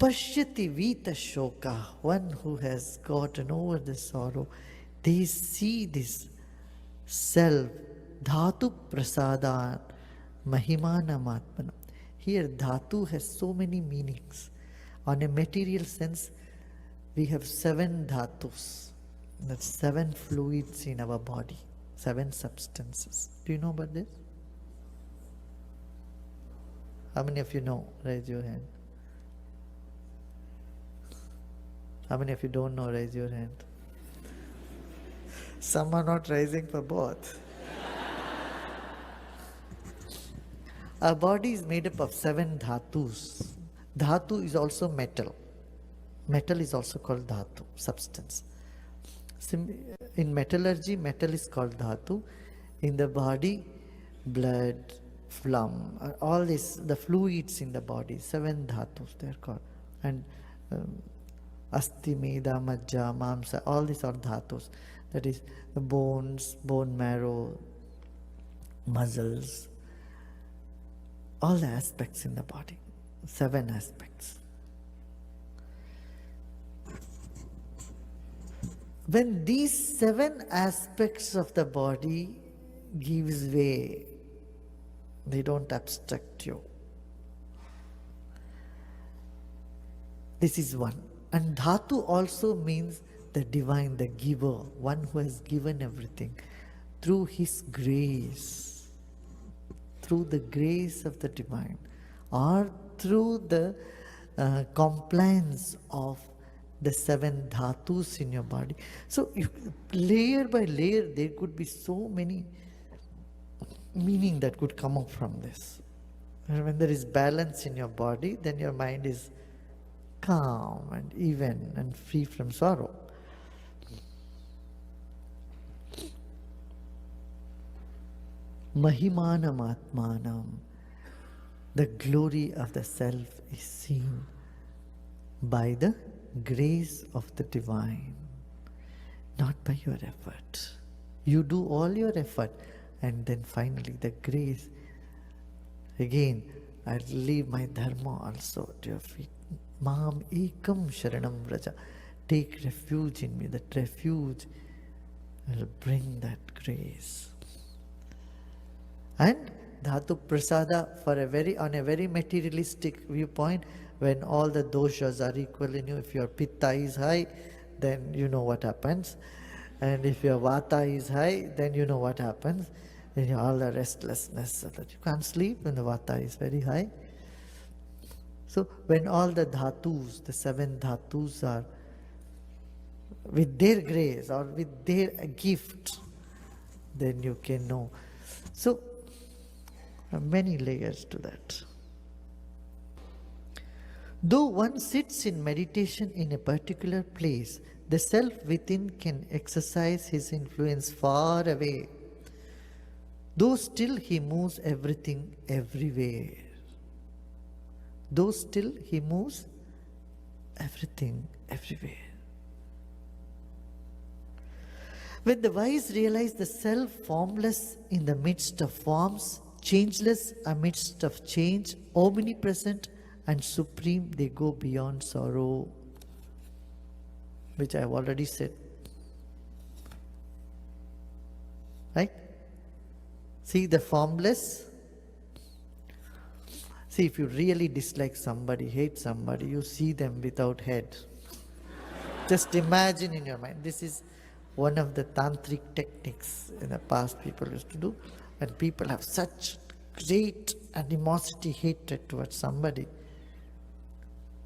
Pashyati vita shoka, one who has gotten over the sorrow, they see this self, dhatu prasadan, mahimanam atmanam. Here dhatu has so many meanings. On a material sense, we have 7 dhatus. That's 7 fluids in our body, 7 substances. Do you know about this? How many of you know? Raise your hand. How many of you don't know? Raise your hand. Some are not rising for both. Our body is made up of 7 dhatus. Dhatu is also metal. Metal is also called dhatu, substance. In metallurgy, metal is called dhatu. In the body, blood, phlegm, all this, the fluids in the body, 7 dhatus they are called. And asti, meda, majja, mamsa, all these are dhatus. That is the bones, bone marrow, muscles, all the aspects in the body, 7 aspects. When these 7 aspects of the body gives way, they don't obstruct you. This is one. And dhatu also means the divine, the giver, one who has given everything through his grace, through the grace of the divine, or through the compliance of the 7 dhatus in your body. So layer by layer, there could be so many meaning that could come up from this. And when there is balance in your body, then your mind is calm and even and free from sorrow. Mahimanam atmanam, the glory of the self is seen by the grace of the divine, not by your effort. You do all your effort, and then finally the grace. Again, I leave my dharma also at your feet. Mam ekam sharanam vraja. Take refuge in me. That refuge will bring that grace. And dhatu prasada, on a very materialistic viewpoint, when all the doshas are equal in you, if your pitta is high, then you know what happens. And if your vata is high, then you know what happens. Then all the restlessness, that you can't sleep when the vata is very high. So when all the dhatus, the 7 dhatus are with their grace or with their gift, then you can know. So there are many layers to that. Though one sits in meditation in a particular place, the self within can exercise his influence far away. Though still he moves everything everywhere. Though still he moves everything everywhere. When the wise realize the self formless in the midst of forms, changeless amidst of change, omnipresent and supreme, they go beyond sorrow, which I have already said. Right? See the formless. See, if you really dislike somebody, hate somebody, you see them without head. Just imagine in your mind. This is one of the tantric techniques in the past people used to do. When people have such great animosity, hatred towards somebody,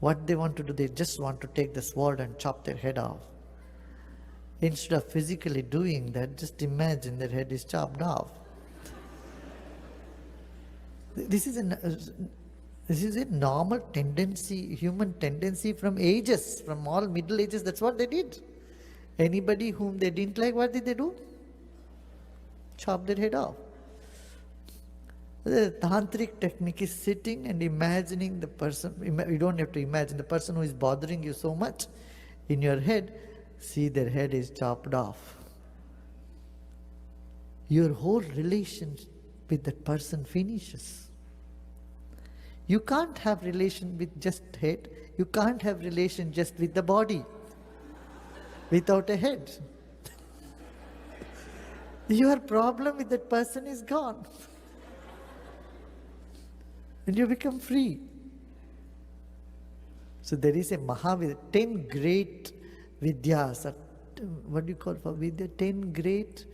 what they want to do, they just want to take the sword and chop their head off. Instead of physically doing that, just imagine their head is chopped off. This is a normal tendency, human tendency from ages, from all Middle Ages. That's what they did. Anybody whom they didn't like, what did they do? Chop their head off. The tantric technique is sitting and imagining the person. You don't have to imagine the person who is bothering you so much in your head. See, their head is chopped off. Your whole relation with that person finishes. You can't have relation with just head. You can't have relation just with the body without a head. Your problem with that person is gone. And you become free. So there is a Mahavidya, 10 great Vidyas. What do you call for Vidya? 10 great...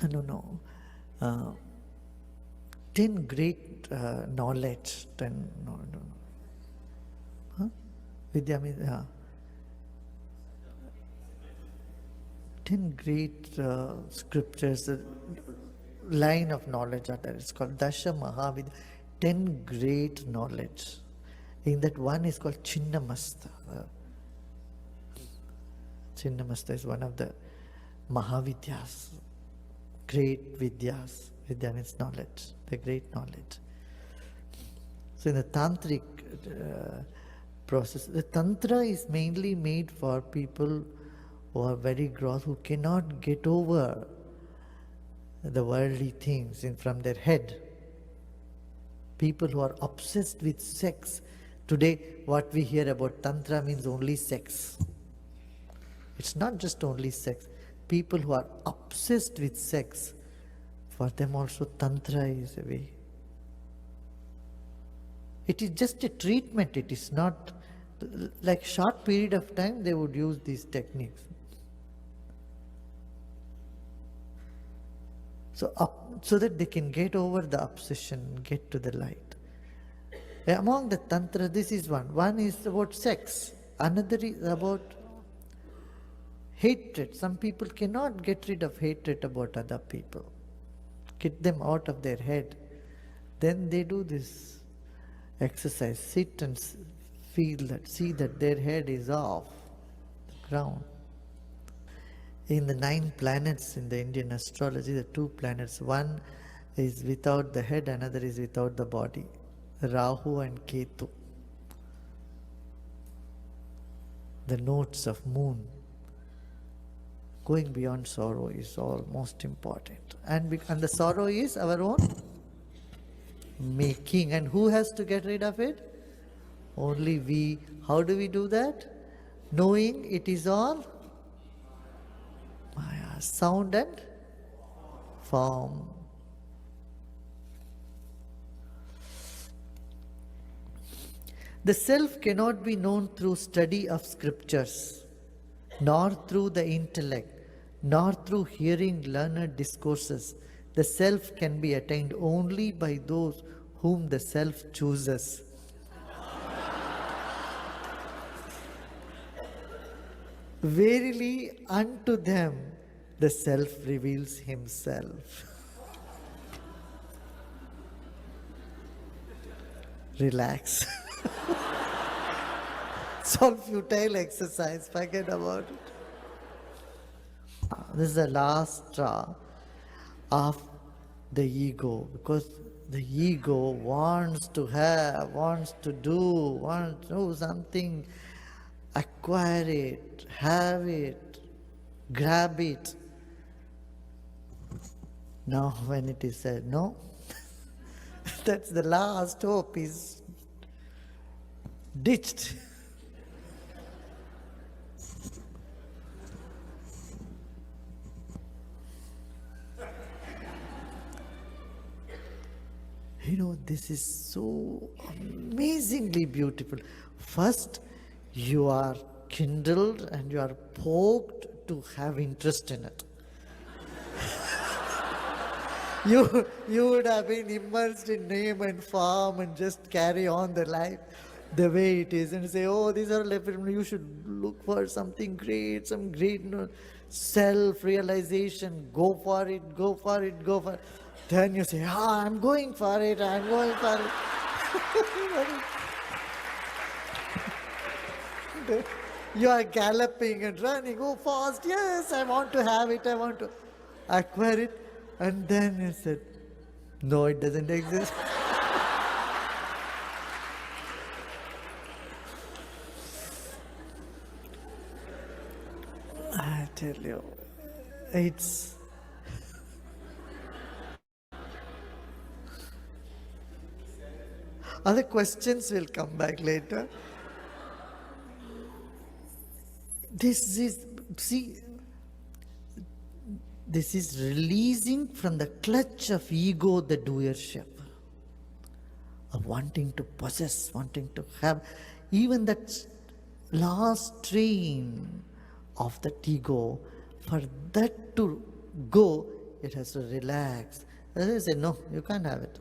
I don't know. 10 great knowledge. 10, no. Huh? Vidya means, 10 great scriptures, line of knowledge are there. It's called Dasha Mahavidya, 10 great knowledge. In that one is called Chinnamasta. Chinnamasta is one of the Mahavidyas, great Vidyas. Vidya means knowledge, the great knowledge. So in the tantric process, the tantra is mainly made for people who are very gross, who cannot get over the worldly things from their head. People who are obsessed with sex. Today, what we hear about tantra means only sex. It's not just only sex. People who are obsessed with sex, for them also tantra is a way. It is just a treatment. It is not like short period of time they would use these techniques. So that they can get over the obsession, get to the light. Among the tantra, this is one. One is about sex. Another is about hatred. Some people cannot get rid of hatred about other people. Get them out of their head. Then they do this exercise. Sit and feel that, see that their head is off the ground. In the 9 planets in the Indian astrology, the 2 planets, one is without the head, another is without the body. Rahu and Ketu. The notes of moon. Going beyond sorrow is all most important. And the sorrow is our own making. And who has to get rid of it? Only we. How do we do that? Knowing it is all Maya, sound and form. The self cannot be known through study of scriptures, nor through the intellect, nor through hearing learned discourses. The self can be attained only by those whom the self chooses. Verily, unto them the self reveals himself. Relax. It's all futile exercise, forget about it. This is the last straw of the ego, because the ego wants to have, wants to do something, acquire it, have it, grab it. Now when it is said no, that's the last hope is ditched. You know, this is so amazingly beautiful. First, you are kindled and you are poked to have interest in it. You would have been immersed in name and form and just carry on the life the way it is and say, oh, these are you should look for something great, some great self-realization. Go for it, go for it, go for it. Then you say, I'm going for it, I'm going for it. You are galloping and running, oh fast, yes, I want to have it, I want to acquire it. And then you said, no, it doesn't exist. I tell you, it's Other questions will come back later. This is releasing from the clutch of ego, the doership, of wanting to possess, wanting to have, even that last train of that ego. For that to go, it has to relax. Others say, no, you can't have it.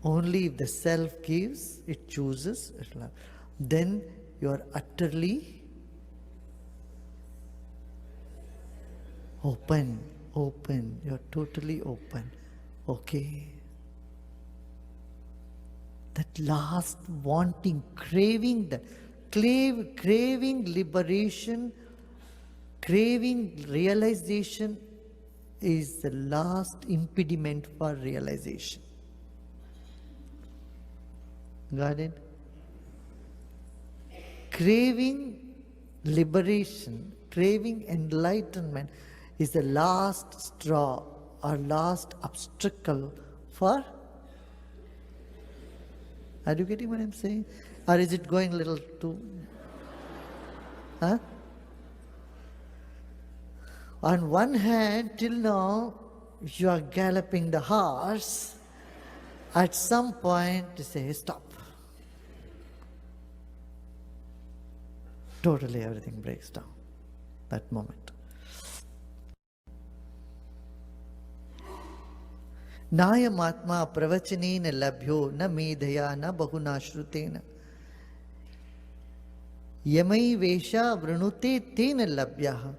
Only if the self gives, it chooses, then you are utterly open. You are totally open. Okay. That last wanting, craving, craving liberation, craving realization is the last impediment for realization. Got it? Craving liberation, craving enlightenment is the last straw or last obstacle for. Are you getting what I'm saying? Or is it going a little too? Huh? On one hand, till now, you are galloping the horse. At some point, you say, stop. Totally everything breaks down. That moment. Nayam atma pravachanena labhyo na medhaya na bahuna shrutena. Yamai vesha vrunute tena labhyaha.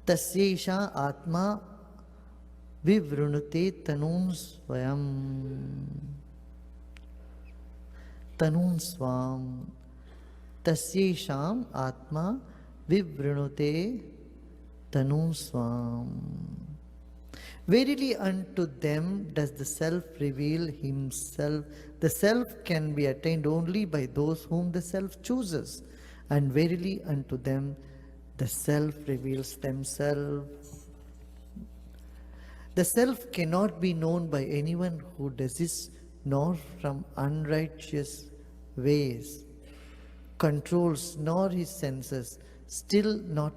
Tasyesha atma vivrunute tanun swayam. Tanun swam. Tasyesham atma vivrunute tanun swam. Verily unto them does the self reveal himself. The self can be attained only by those whom the self chooses. And verily unto them the self reveals themselves. The self cannot be known by anyone who desists nor from unrighteous ways, controls nor his senses, still not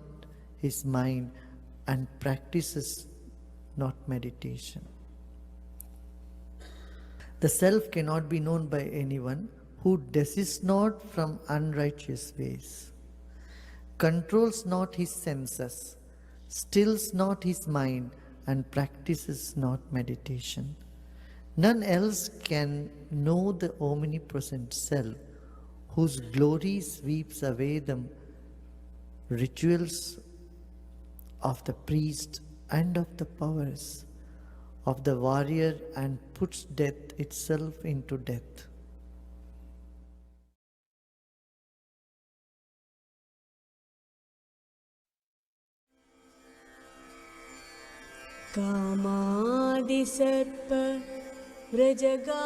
his mind, and practices not meditation. The self cannot be known by anyone who desists not from unrighteous ways, controls not his senses, stills not his mind, and practices not meditation. None else can know the omnipresent self, whose glory sweeps away the rituals of the priest and of the powers of the warrior, and puts death itself into death. कामादिसर्प व्रजगारुडाभ्याम्